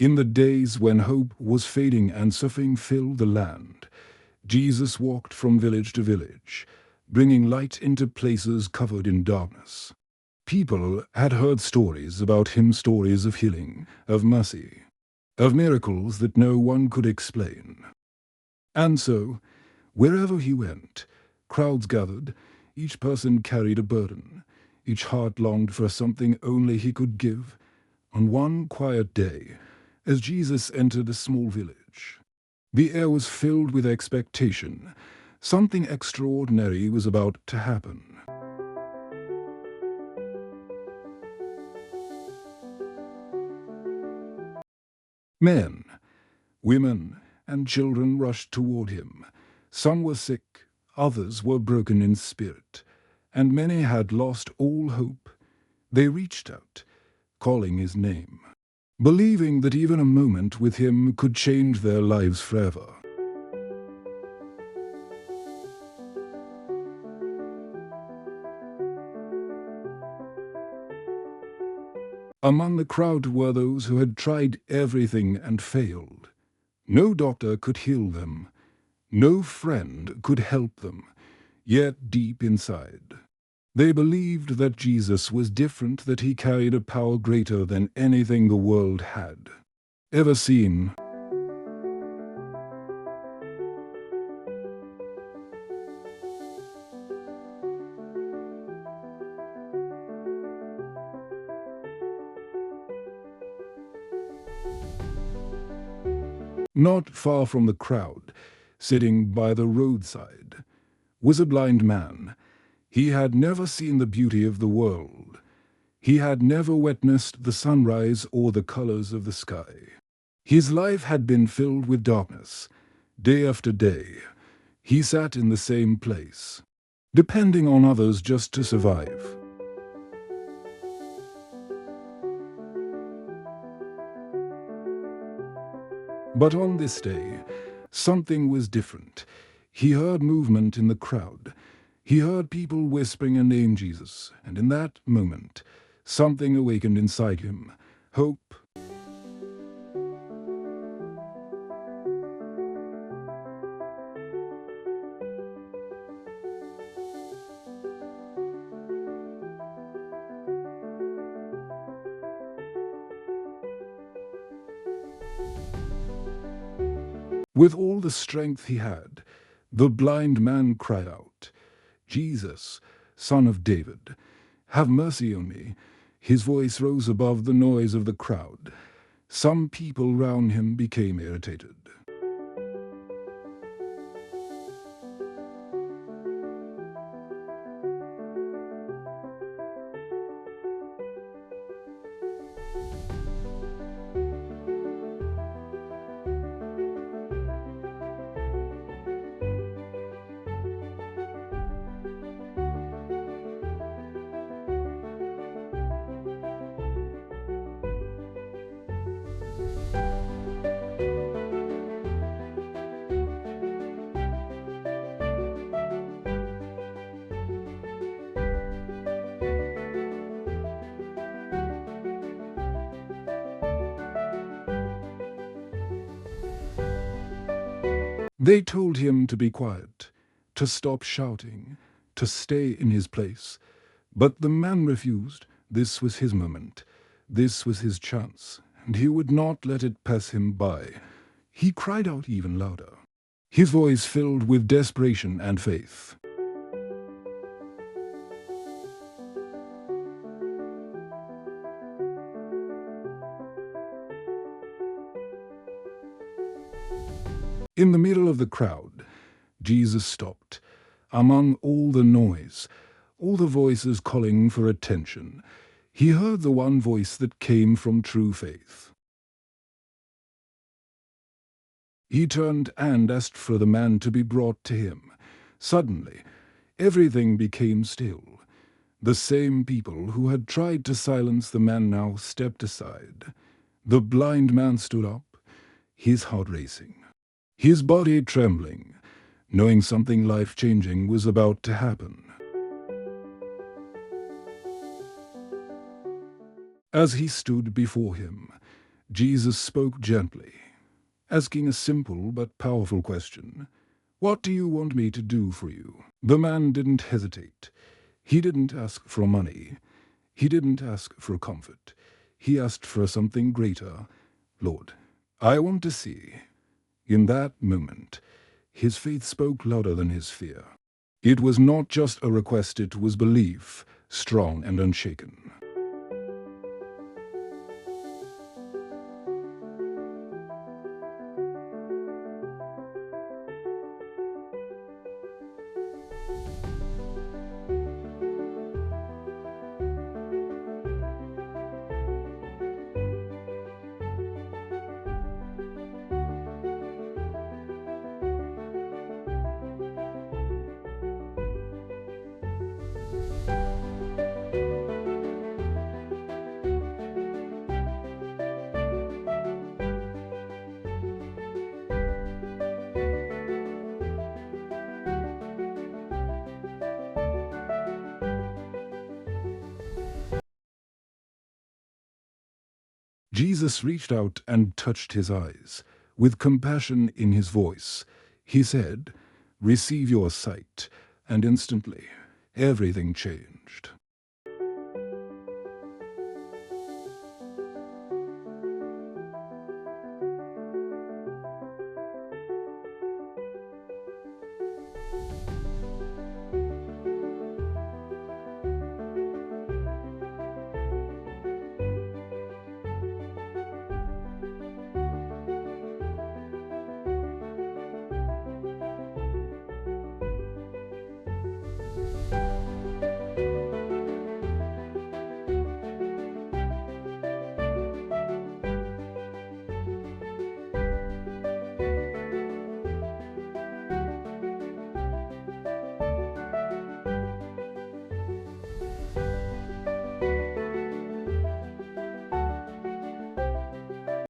In the days when hope was fading and suffering filled the land, Jesus walked from village to village, bringing light into places covered in darkness. People had heard stories about him, stories of healing, of mercy, of miracles that no one could explain. And so, wherever he went, crowds gathered, each person carried a burden, each heart longed for something only he could give. On one quiet day, as Jesus entered a small village, the air was filled with expectation. Something extraordinary was about to happen. Men, women, and children rushed toward him. Some were sick, others were broken in spirit, and many had lost all hope. They reached out, calling his name, believing that even a moment with him could change their lives forever. Among the crowd were those who had tried everything and failed. No doctor could heal them. No friend could help them. Yet deep inside, they believed that Jesus was different, that he carried a power greater than anything the world had ever seen. Not far from the crowd, sitting by the roadside, was a blind man. He had never seen the beauty of the world. He had never witnessed the sunrise or the colors of the sky. His life had been filled with darkness. Day after day, he sat in the same place, depending on others just to survive. But on this day, something was different. He heard movement in the crowd. He heard people whispering a name, Jesus, and in that moment, something awakened inside him. Hope. With all the strength he had, the blind man cried out, Jesus, Son of David, have mercy on me. His voice rose above the noise of the crowd. Some people round him became irritated. They told him to be quiet, to stop shouting, to stay in his place. But the man refused. This was his moment. This was his chance, and he would not let it pass him by. He cried out even louder, his voice filled with desperation and faith. In the middle of the crowd, Jesus stopped. Among all the noise, all the voices calling for attention, he heard the one voice that came from true faith. He turned and asked for the man to be brought to him. Suddenly, everything became still. The same people who had tried to silence the man now stepped aside. The blind man stood up, his heart racing, his body trembling, knowing something life-changing was about to happen. As he stood before him, Jesus spoke gently, asking a simple but powerful question. "What do you want me to do for you?" The man didn't hesitate. He didn't ask for money. He didn't ask for comfort. He asked for something greater. "Lord, I want to see." In that moment, his faith spoke louder than his fear. It was not just a request, it was belief, strong and unshaken. Jesus reached out and touched his eyes. With compassion in his voice, he said, "Receive your sight," and instantly everything changed.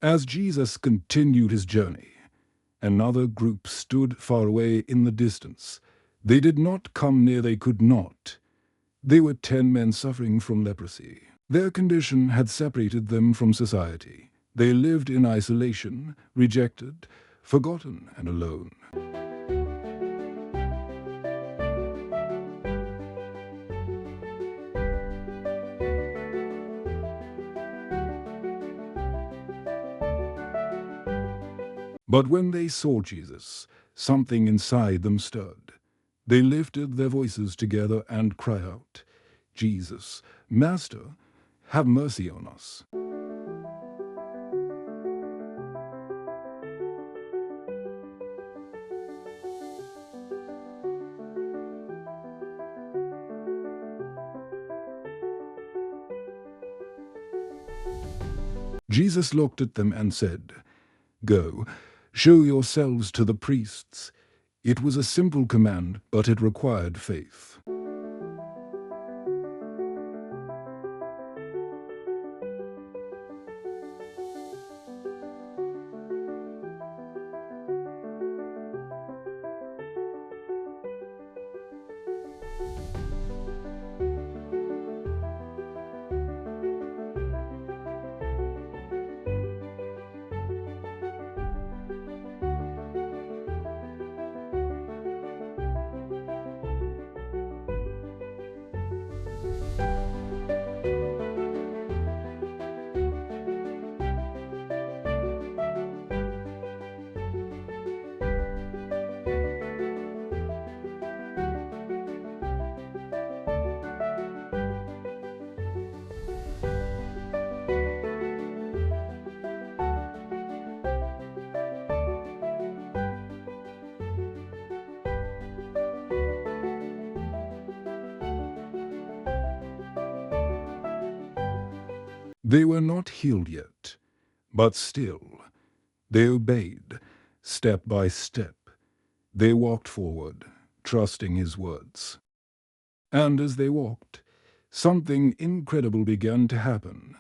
As Jesus continued his journey, another group stood far away in the distance. They did not come near, they could not. They were 10 men suffering from leprosy. Their condition had separated them from society. They lived in isolation, rejected, forgotten, and alone. But when they saw Jesus, something inside them stirred. They lifted their voices together and cried out, "Jesus, Master, have mercy on us." Jesus looked at them and said, "Go, show yourselves to the priests." It was a simple command, but it required faith. They were not healed yet, but still, they obeyed, step by step. They walked forward, trusting his words. And as they walked, something incredible began to happen.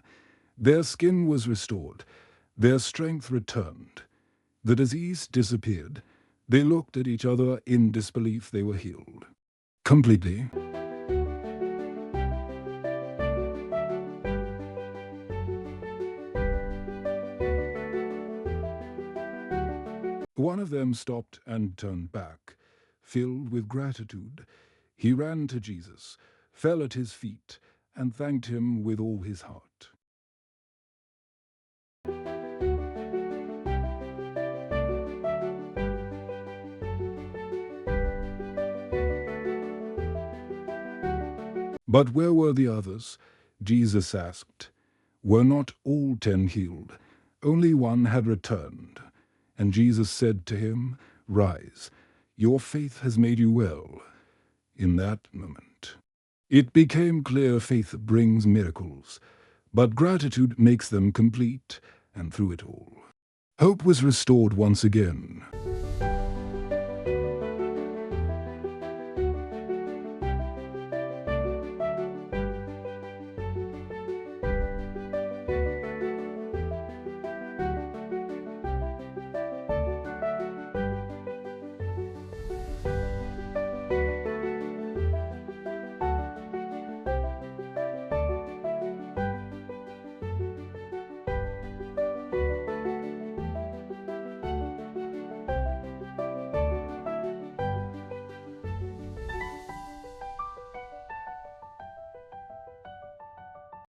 Their skin was restored, their strength returned. The disease disappeared. They looked at each other in disbelief. They were healed. Completely. One of them stopped and turned back. Filled with gratitude, he ran to Jesus, fell at his feet, and thanked him with all his heart. But where were the others? Jesus asked. Were not all 10 healed? Only one had returned. And Jesus said to him, Rise, your faith has made you well. In that moment, it became clear faith brings miracles, but gratitude makes them complete, and through it all, hope was restored once again.